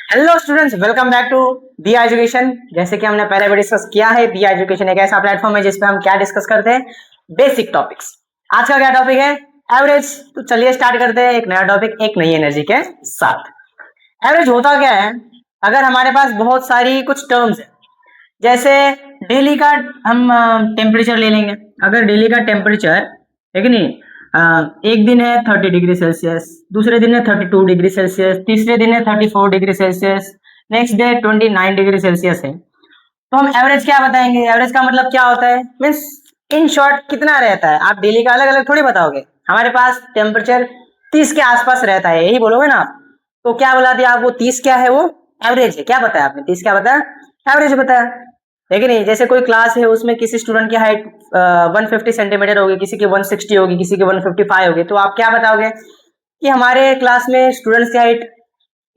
Hello students, welcome back to Diya education. जैसे कि हमने पहले भी डिस्कस किया है, दिया एजुकेशन एक ऐसा प्लेटफॉर्म है जिसपे हम क्या डिस्कस करते हैं, बेसिक टॉपिक्स। आज का क्या टॉपिक है? एवरेज। तो चलिए स्टार्ट करते हैं एक नया टॉपिक एक नई एनर्जी के साथ। एवरेज होता क्या है? अगर हमारे पास बहुत सारी कुछ टर्म्स है, जैसे डेली का हम टेम्परेचर ले लेंगे। अगर डेली का टेम्परेचर है कि नहीं, एक दिन है 30 डिग्री सेल्सियस, दूसरे दिन है 32 डिग्री सेल्सियस, तीसरे दिन है 34 degree Celsius, next day 29 degree Celsius है, तो हम एवरेज क्या बताएंगे? एवरेज का मतलब क्या होता है? मीन्स इन शॉर्ट कितना रहता है। आप डेली का अलग अलग थोड़ी बताओगे। हमारे पास टेम्परेचर 30 के आसपास रहता है, यही बोलोगे ना। तो क्या बोला दिया आप? वो 30 क्या है? वो एवरेज है। क्या बताया आपने? 30 क्या बताया? एवरेज बताया। लेकिन नहीं, जैसे कोई क्लास है उसमें किसी स्टूडेंट की हाइट 150 सेंटीमीटर होगी, किसी की 160 होगी, किसी की 155 होगी, तो आप क्या बताओगे कि हमारे क्लास में स्टूडेंट्स की हाइट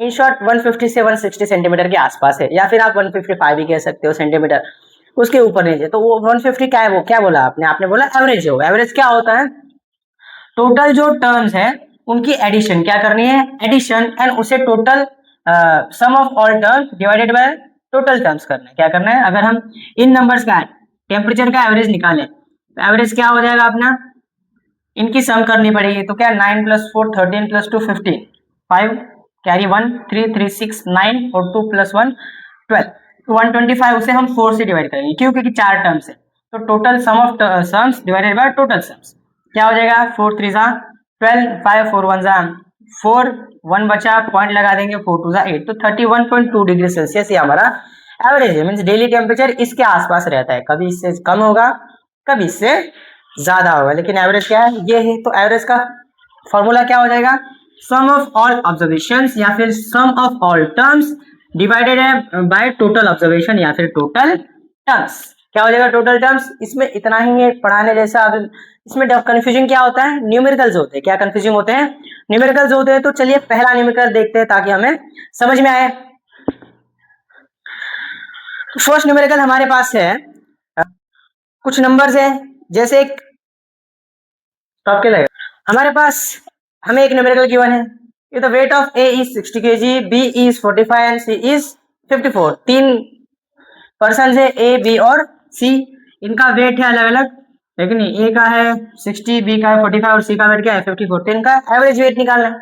इन शॉर्ट 150 से 160 सेंटीमीटर के आसपास है, या फिर आप 155 भी कह सकते हो सेंटीमीटर, उसके ऊपर नीचे। तो वो 150 क्या है? वो क्या बोला आपने? आपने बोला एवरेज है। वो एवरेज क्या होता है? टोटल जो टर्म्स है उनकी एडिशन क्या करनी है? एडिशन, एंड उसे total sum of all terms divided by total terms करना है। क्या करना है? अगर हम इन नंबर्स का टेम्परेचर का एवरेज निकालें तो एवरेज क्या हो जाएगा अपना? इनकी सम करनी पड़ेगी। तो क्या 9 + 4 13 + 2 15, 5 कैरी 1 3 3 6 9 और 2 + 1 12, 125। उसे हम 4 से डिवाइड करेंगे, क्यों? क्योंकि चार टर्म्स है। तो total sum of sums divided by total sums क्या हो जाएगा? 4 3 12, 5 4 1 4, 1 बचा, पॉइंट लगा देंगे, 4 2 8, तो 31.2 डिग्री सेल्सियस ये हमारा एवरेज है। मीन्स डेली टेम्परेचर इसके आसपास रहता है, कभी इससे कम होगा, कभी इससे ज्यादा होगा, लेकिन एवरेज क्या है? ये है। तो एवरेज का फॉर्मूला क्या हो जाएगा? सम ऑफ ऑल ऑब्जर्वेशंस या फिर सम ऑफ ऑल टर्म्स डिवाइडेड है बाय टोटल ऑब्जर्वेशन या फिर टोटल टर्म्स। क्या हो जाएगा? Total terms. इसमें इतना ही है पढ़ाने जैसा। अब इसमें कंफ्यूजिंग क्या होता है? न्यूमेरिकल्स होते हैं। क्या कंफ्यूजिंग होते हैं? न्यूमेरिकल्स होते हैं। तो चलिए पहला न्यूमेरिकल देखते हैं ताकि हमें समझ में आए। फर्स्ट न्यूमेरिकल हमारे पास है, कुछ नंबर्स है, जैसे एक टॉप के लगेगा हमारे पास। हमें एक न्यूमेरिकल गिवन है, the weight of A is 60 kg, B is 45 and C is 54। तीन पर्सन है, ए बी और सी। इनका वेट है अलग अलग, लेकिन ए का है 60, बी का है 45 और सी का वेट क्या है 54। तो इनका एवरेज वेट निकालना है।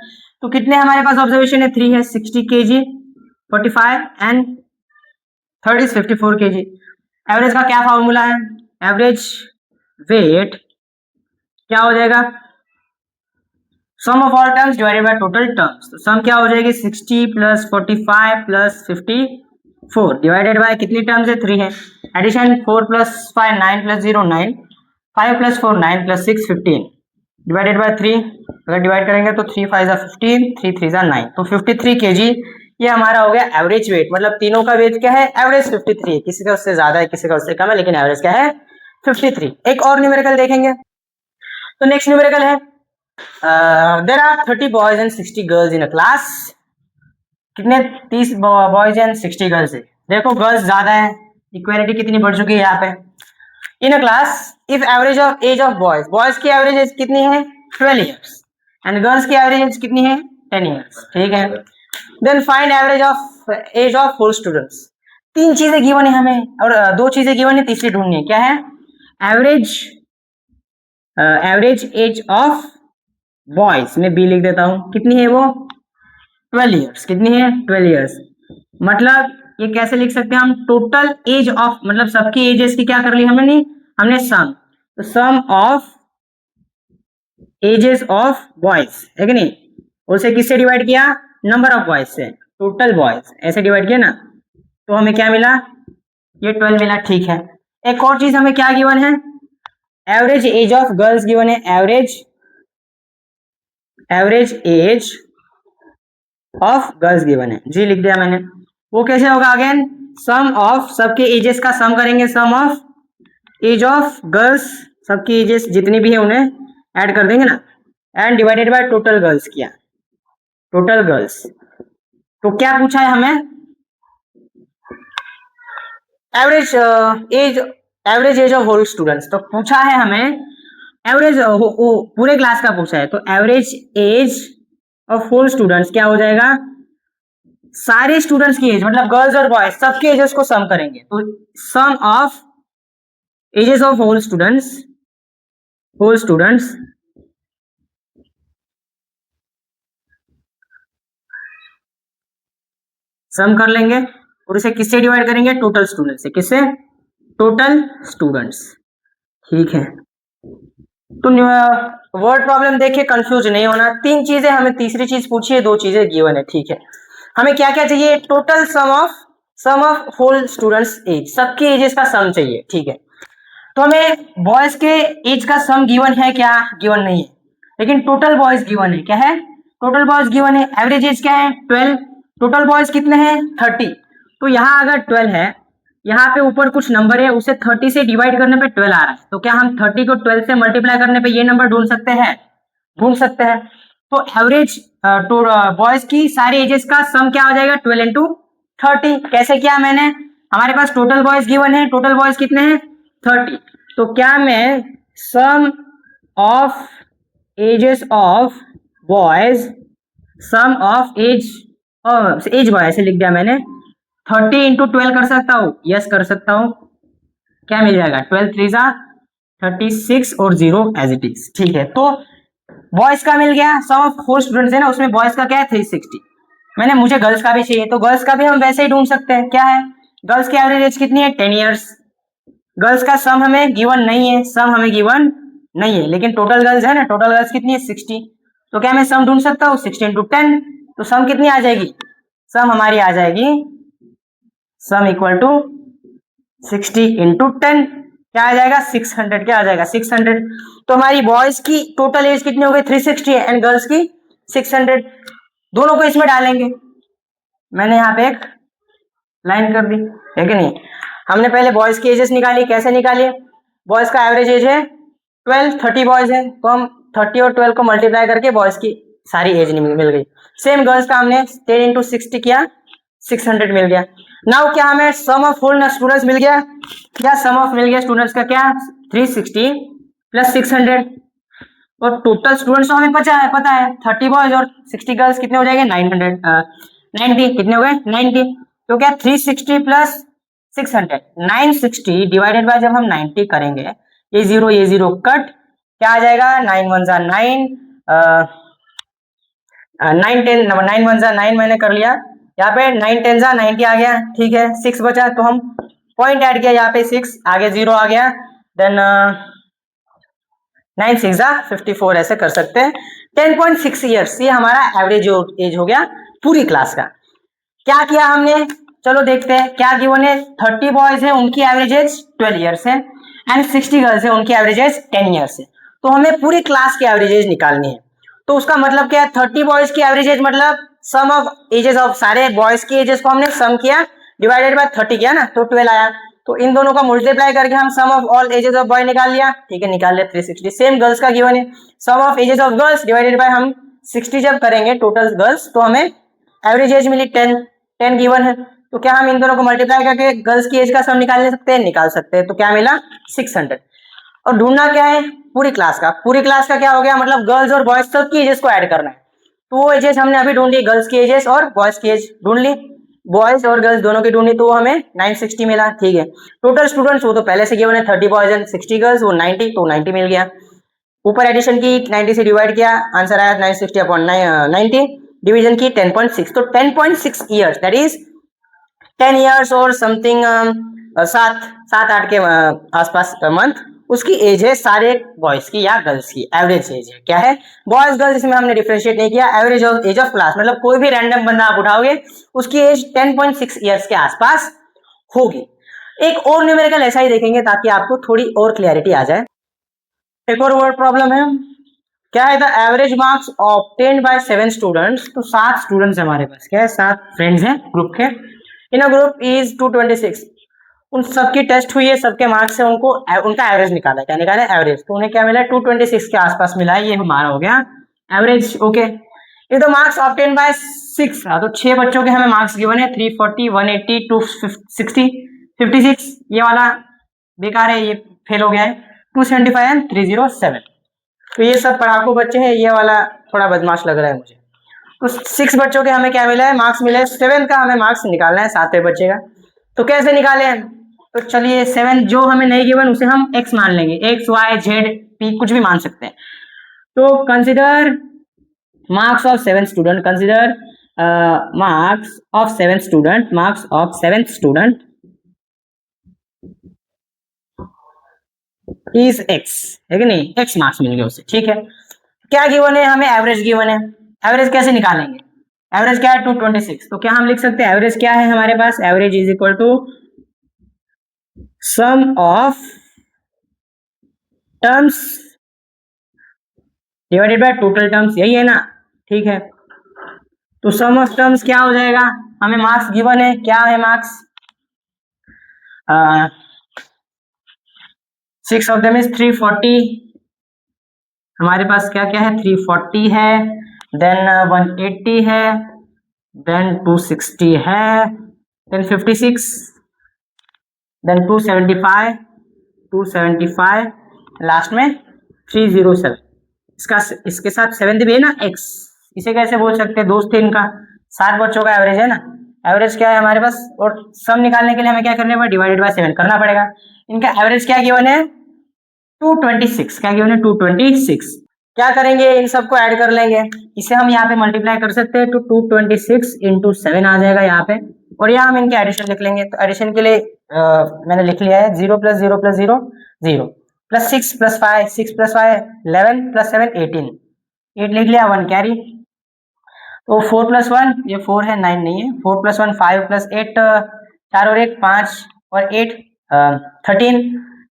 तो कितने हमारे पास ऑब्जर्वेशन है? 3 है, 60 kg, 45 and third is 54 kg। Average का क्या फॉर्मूला है? एवरेज वेट क्या हो जाएगा? Sum of all terms divided by total terms. तो सम क्या हो जाएगी? 60 + 45 + 54 डिवाइडेड बाय कितनी टर्म्स है? 3 है। Addition 4 + 5 9 + 0 9, 5 + 4 9 + 6 15 divided by 3। अगर डिवाइड करेंगे तो 3 5 15, 3 3 9, तो 53 kg ये हमारा हो गया एवरेज वेट। मतलब तीनों का वेट क्या है? एवरेज 53 है। किसी का उससे ज्यादा है, किसी का उससे कम है, लेकिन एवरेज क्या है? 53। एक और न्यूमेरिकल देखेंगे। तो नेक्स्ट न्यूमेरिकल है, there are 30 boys and 60 girls in a class। कितने? 30 बॉयज एंड 60 गर्ल्स है। देखो गर्ल्स ज्यादा है, इक्वालिटी कितनी बढ़ चुकी है यहाँ पे। In a class if average of age of boys, boys की एवरेज एज कितनी है? 12 ईयर्स, एंड गर्ल्स की एवरेज एज कितनी है? 10 ईयर्स। ठीक है। Then find average of age of whole students. तीन चीजें गिवन है हमें, और दो चीजें गिवन है, तीसरी ढूंढनी है। क्या है? Average average age of boys में बी लिख देता हूं, कितनी है वो? 12 ईयर्स। कितनी है? 12 ईयर्स। मतलब ये कैसे लिख सकते हैं हम? टोटल एज ऑफ, मतलब सबकी एजेस की क्या कर ली हमने? नहीं, हमने सम। तो sum of ages of boys है कि नहीं, उसे किससे डिवाइड किया? नंबर ऑफ बॉयज से, टोटल बॉयज ऐसे डिवाइड किया ना, तो हमें क्या मिला? ये 12 मिला। ठीक है। एक और चीज हमें क्या गिवन है? Average age of girls given है। Average age of girls given है, जी लिख दिया मैंने। वो कैसे होगा? अगेन सम ऑफ, सबके एजेस का सम करेंगे, sum of age of girls, सबकी एजेस जितनी भी है उन्हें ऐड कर देंगे ना, and divided by total girls किया, टोटल गर्ल्स। तो क्या पूछा है हमें? Average age, average age of whole students. तो पूछा है हमें एवरेज पूरे क्लास का पूछा है, तो average age of whole students क्या हो जाएगा? सारे स्टूडेंट्स की एज मतलब गर्ल्स और बॉयज सबके एजेस को सम करेंगे, तो sum of ages of whole students sum कर लेंगे और इसे किससे डिवाइड करेंगे, टोटल स्टूडेंट से। किससे, टोटल स्टूडेंट्स। ठीक है, तो वर्ड प्रॉब्लम देखिए, कंफ्यूज नहीं होना। तीन चीजें हमें, तीसरी चीज पूछी है, दो चीजें गिवन है। ठीक है, हमें क्या क्या चाहिए, total sum of whole students age, सबके एजेस का सम चाहिए। ठीक है, तो हमें बॉयज के एज का सम गिवन है क्या, गिवन नहीं है, लेकिन टोटल बॉयज गिवन है। क्या है, टोटल बॉयज गिवन है। एवरेज एज क्या है, 12। टोटल बॉयज कितने हैं, 30। तो यहाँ अगर 12 है, यहाँ पे ऊपर कुछ नंबर है, उसे 30 से डिवाइड करने पे 12 आ रहा है, तो क्या हम 30 को 12 से मल्टीप्लाई करने पे ये नंबर ढूंढ सकते हैं, ढूंढ सकते हैं। तो एवरेज तो बॉयज की सारे एजेस का सम क्या हो जाएगा, 12 इंटू 30। कैसे किया मैंने, हमारे पास टोटल बॉयज गिवन है, टोटल बॉयज कितने हैं, 30। तो क्या मैं sum of ages of boys, sum of age boy ऐसे लिख दिया मैंने, 30 इंटू 12 कर सकता हूँ, यस कर सकता हूँ। क्या मिल जाएगा, 12 3 जा 36 और 0 एज इट इज। ठीक है, तो बॉयज का मिल गया, सम ऑफ 4 स्टूडेंट्स है ना, उसमें बॉयज का क्या है 360। मैंने, मुझे गर्ल्स का भी चाहिए, तो गर्ल्स का भी हम वैसे ही ढूंढ सकते हैं। क्या है, गर्ल्स की एवरेज एज कितनी है, 10 ईयर्स। गर्ल्स का सम हमें गिवन नहीं है, सम हमें गिवन नहीं है, लेकिन टोटल गर्ल्स है ना, टोटल गर्ल्स कितनी है 60। तो क्या मैं सम ढूंढ सकता हूँ, 60 इंटू 10। तो सम कितनी आ जाएगी, सम हमारी आ जाएगी, सम इक्वल टू 60 इंटू 10, क्या आ जाएगा 600। क्या आ जाएगा 600। तो हमारी बॉयज की टोटल एज कितनी हो गई, 360 है, एंड गर्ल्स की 600। दोनों को इसमें डालेंगे, मैंने यहाँ पे एक लाइन कर दी है कि नहीं। हमने पहले बॉयज की एजेस निकाली, कैसे निकाली, बॉयज का एवरेज एज है 12, 30 बॉयज है, तो हम 30 और 12 को मल्टीप्लाई करके बॉयज की सारी एज मिल गई। सेम गर्ल्स का हमने 10 इंटू 60 किया, 600 मिल गया। नाउ क्या हमें सम ऑफ होल स्टूडेंट्स मिल गया, क्या सम ऑफ मिल गया स्टूडेंट्स का, क्या 360 प्लस 600। और टोटल स्टूडेंट्स तो हमें पता है 30 बॉयज और 60 गर्ल्स, कितने हो जाएंगे 90। कितने हो गए 90। तो क्या 360 प्लस 600 960 डिवाइडेड बाय, जब हम 90 करेंगे, ये जीरो कट, क्या आ जाएगा 9 1 जा 9, 9 10 9 1 जा 9 मैंने कर लिया, यहाँ पे 9 10 जा 90 आ गया। ठीक है, 6 बचा, तो हम पॉइंट ऐड किया, यहाँ पे 6 आगे 0 आ गया, देन 9 6 जा 54 ऐसे कर सकते हैं। 10.6 ईयर्स ये हमारा एवरेज एज हो गया पूरी क्लास का। क्या किया हमने, चलो देखते हैं क्या गिवन है। 30 बॉयज है, उनकी एवरेज एज 12 ईयर्स है, एंड 60 गर्ल्स है, उनकी एवरेज एज 10 ईयर्स है। तो हमें पूरी क्लास की एवरेज एज निकालनी है। तो उसका मतलब क्या है, 30 बॉयज की एवरेज एज मतलब सम ऑफ एजेस ऑफ सारे बॉयज की एजेस को हमने सम किया, डिवाइडेड बाय 30 किया ना, तो 12 आया। तो इन दोनों का मल्टीप्लाई करके हम sum of all ages of boy निकाल लिया। ठीक है, निकाल लिया 360। सेम गर्ल्स का गिवन है, sum of ages of girls divided by, हम 60 जब करेंगे टोटल गर्ल्स, तो हमें एवरेज एज मिली 10 गिवन है। तो क्या हम इन दोनों को मल्टीप्लाई करके गर्ल्स की एज का सम निकाल सकते हैं, निकाल सकते हैं। तो क्या मिला 600। और ढूंढना क्या है, पूरी क्लास का। पूरी क्लास का क्या हो गया, मतलब गर्ल्स और बॉयज सबकी एजेस को ऐड करना है। तो वो एजेस हमने अभी ढूंढ ली, गर्ल्स की एजेस और बॉयज की एज ढूंढ ली, बॉयज और गर्ल्स दोनों की ढूंढी, तो हमें 960 मिला। ठीक है, टोटल स्टूडेंट्स वो तो पहले से गिवन है, 30 बॉयज एंड 60 गर्ल्स, वो 90, तो 90 मिल गया। ऊपर एडिशन की 90 से डिवाइड किया, आंसर आया 960 अपॉन 90, डिवीजन की 10.6। तो 10.6 ईयर्स, दैट इज 10 ईयर्स और समथिंग, 7 8 के आसपास मंथ उसकी एज है सारे बॉयज की या गर्ल्स की एवरेज एज है। क्या है, बॉयज गर्ल्स इसमें हमने डिफरेंशिएट नहीं किया, average of age of class, मतलब कोई भी रैंडम बंदा आप उठाओगे उसकी एज 10.6 ईयर्स के आसपास होगी। एक और न्यूमेरिकल ऐसा ही देखेंगे ताकि आपको थोड़ी और क्लियरिटी आ जाए। एक और वर्ड प्रॉब्लम है, क्या है, the average marks obtained by 7 students. तो 7 स्टूडेंट्स हमारे पास, क्या है 7 फ्रेंड्स हैं ग्रुप के, इन अ ग्रुप इज 226। उन सबकी टेस्ट हुई है, सबके मार्क्स से उनको उनका एवरेज निकाला है। क्या निकाला है, एवरेज। तो उन्हें क्या मिला है 226 के आसपास मिला है, ये हमारा हो गया एवरेज। ओके, ये तो मार्क्स ऑब्टेन बाय 6, तो 6 बच्चों के हमें मार्क्स गिवन है, 340 180 260 56। ये वाला बेकार है, ये फेल हो गया है, 275 एंड 307। तो ये सब पढ़ाकू बच्चे हैं, ये वाला थोड़ा बदमाश लग रहा है मुझे। तो 6 बच्चों के हमें क्या मिला है, मार्क्स मिले। 7 का हमें मार्क्स निकालना है, 7वें बच्चे का। तो कैसे निकाले हैं, तो चलिए 7 जो हमें नहीं गिवन उसे हम x मान लेंगे, x y z p कुछ भी मान सकते हैं। तो consider marks of 7 student, consider marks of 7 student, marks of 7th student is x, है कि नहीं, x मार्क्स मिल गए उसे, ठीक है। क्या गिवन है, हमें एवरेज गिवन है। एवरेज कैसे निकालेंगे, एवरेज क्या है 226, तो क्या हम लिख सकते हैं एवरेज क्या है हमारे पास, average is equal to sum of terms divided by total terms, यही है ना, ठीक है। तो सम ऑफ टर्म्स क्या हो जाएगा, हमें मार्क्स गिवन है, क्या है मार्क्स, 6 ऑफ देम इज 340, हमारे पास क्या क्या है, 340 है, देन 180 है, देन 260 है, देन 56, देन 275, लास्ट में 307। इसके साथ 7 भी है ना x, इसे कैसे बोल सकते हैं, दोस्त थे इनका, 7 बच्चों का एवरेज है ना। एवरेज क्या है हमारे पास, और सम निकालने के लिए हमें क्या करना है, डिवाइडेड बाय 7 करना पड़ेगा। इनका एवरेज क्या गिवन है 226, क्या गिवन है 226। क्या करेंगे, इन सबको ऐड कर लेंगे, इसे हम यहाँ पे मल्टीप्लाई कर सकते हैं, तो 226 इंटू 7 आ जाएगा यहाँ पे, और यहाँ हम इनके एडिशन लिख लेंगे। तो एडिशन के लिए मैंने लिख लिया है 0 + 0 + 0 0 प्लस 6 + 5 6 + 5 11 + 7 18 8 लिख लिया, 1 कैरी। तो 4 + 1 ये 4 है, 9 नहीं है, 4 + 1 5 + 8 4 और 1 5 और 8 13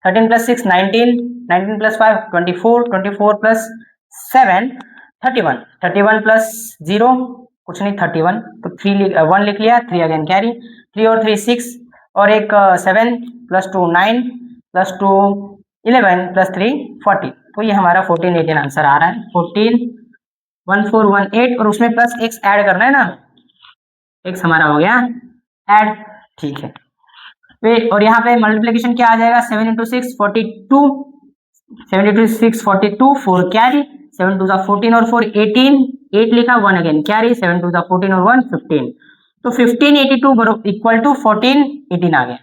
13 + 6 19 19 + 5 24 24 + 7 31 31 + 0 कुछ नहीं 31, तो 1 लिख लिया, 3 अगेन कैरी, 3 और 3 6 और एक 7 + 2 9 + 2 11 + 3 40, तो ये हमारा 14 18 आंसर आ रहा है, 14 1418, और उसमें प्लस x ऐड करना है ना, x हमारा हो गया ऐड, ठीक है। और यहाँ पे मल्टीप्लिकेशन क्या आ जाएगा, 7 × 6 42, 7 × 6 42 4 कैरी, 7 2 14 और 4 18 8 लिखा, 1 अगेन कैरी, 7 2 14 और 1 15, तो 1582 इक्वल टू 1418 आ गया।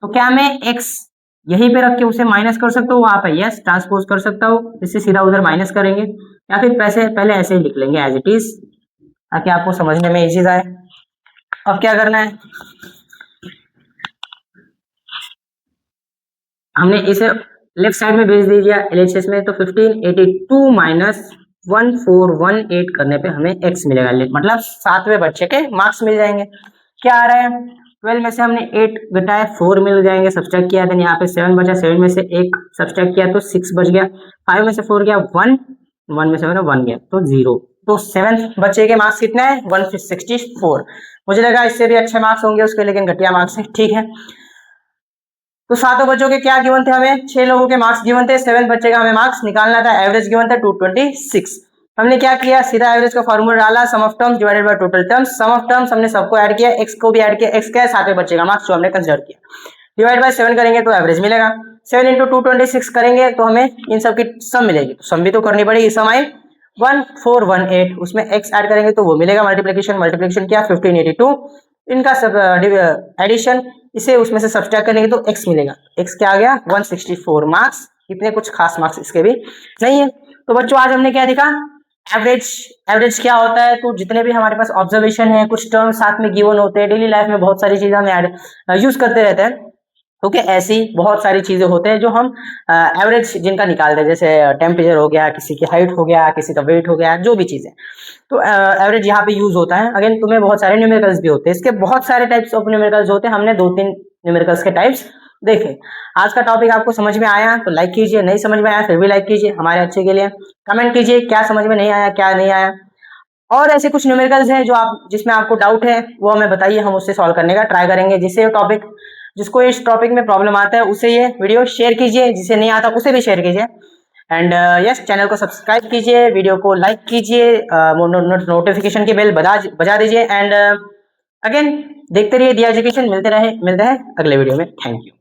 तो क्या मैं x यहीं पे रख के उसे माइनस कर सकता हूँ, वहां पे यस ट्रांसपोज कर सकता हूँ, इससे सीधा उधर माइनस करेंगे, या फिर पहले ऐसे ही लिख लेंगे एज इट इज, ताकि आपको समझने में इजी आए। अब क्या करना है, हमने इसे लेफ्ट साइड में भेज दिया LHS में, तो 1582 माइनस 1418 करने पे हमें x मिलेगा, मतलब 7वें बच्चे के मार्क्स मिल जाएंगे। क्या आ रहा है, 12 में से हमने 8 घटाया 4 मिल जाएंगे, सब्सट्रैक्ट किया, देन यहाँ पे 7 बचा, 7 में से 1 सब्सट्रैक्ट किया तो 6 बच गया, 5 में से 4 गया 1, 1 में से 1 गया तो 0, तो 7th बच्चे के मार्क्स कितने हैं 164। मुझे लगा इससे भी अच्छे मार्क्स होंगे उसके, लेकिन घटिया मार्क्स है, ठीक है। तो 7 बच्चों के क्या गिवन थे, हमें 6 लोगों के मार्क्स गिवन थे, 7 बच्चे का हमें मार्क्स निकालना था, एवरेज गिवन था 226। हमने क्या किया, सीधा एवरेज का फॉर्मूला डाला, sum of terms divided by total terms, sum of terms हमने सबको ऐड किया, x को भी ऐड किया, x क्या है 7वें बच्चे का मार्क्स जो हमने कंसीडर किया, डिवाइड बाय 7 करेंगे तो एवरेज मिलेगा, 7 × 226 करेंगे तो हमें इन सब की सम मिलेगी, तो सम भी तो करनी पड़ेगी, सम आई 1418, उसमें x ऐड करेंगे तो वो मिलेगा, मल्टीप्लिकेशन क्या 1582, इनका सब एडिशन, इसे उसमें से सब्सट्रैक्ट करेंगे तो x मिलेगा, x क्या आ गया 164 मार्क्स, इतने कुछ खास मार्क्स इसके भी नहीं है। तो बच्चों आज हमने क्या देखा, एवरेज क्या होता है, तो जितने भी हमारे पास ऑब्जर्वेशन है, कुछ टर्म साथ में गिवन होते हैं, डेली लाइफ में बहुत सारी चीजें हम यूज करते रहते हैं, ओके ऐसी बहुत सारी चीजें होते हैं जो हम एवरेज जिनका निकालते हैं, जैसे टेम्परेचर हो गया, किसी की हाइट हो गया, किसी का वेट हो गया, जो भी चीजें, तो एवरेज यहाँ पे यूज होता है। अगेन तुम्हें बहुत सारे न्यूमेरिकल्स भी होते हैं, इसके बहुत सारे टाइप्स ऑफ न्यूमेरिकल्स होते हैं, हमने 2-3 न्यूमेरिकल्स के टाइप्स देखे। आज का टॉपिक आपको समझ में आया तो लाइक कीजिए, नहीं समझ में आया फिर भी लाइक कीजिए, हमारे अच्छे के लिए कमेंट कीजिए क्या समझ में नहीं आया क्या नहीं आया, और ऐसे कुछ न्यूमेरिकल्स हैं जो आप जिसमें आपको डाउट है वो हमें बताइए, हम उससे सॉल्व करने का ट्राई करेंगे। जिसको इस टॉपिक में प्रॉब्लम आता है उसे ये वीडियो शेयर कीजिए, जिसे नहीं आता उसे भी शेयर कीजिए, एंड यस चैनल को सब्सक्राइब कीजिए, वीडियो को लाइक कीजिए, नोटिफिकेशन की बेल बजा दीजिए, एंड अगेन देखते रहिए दी एजुकेशन, मिलते रहे अगले वीडियो में, थैंक यू।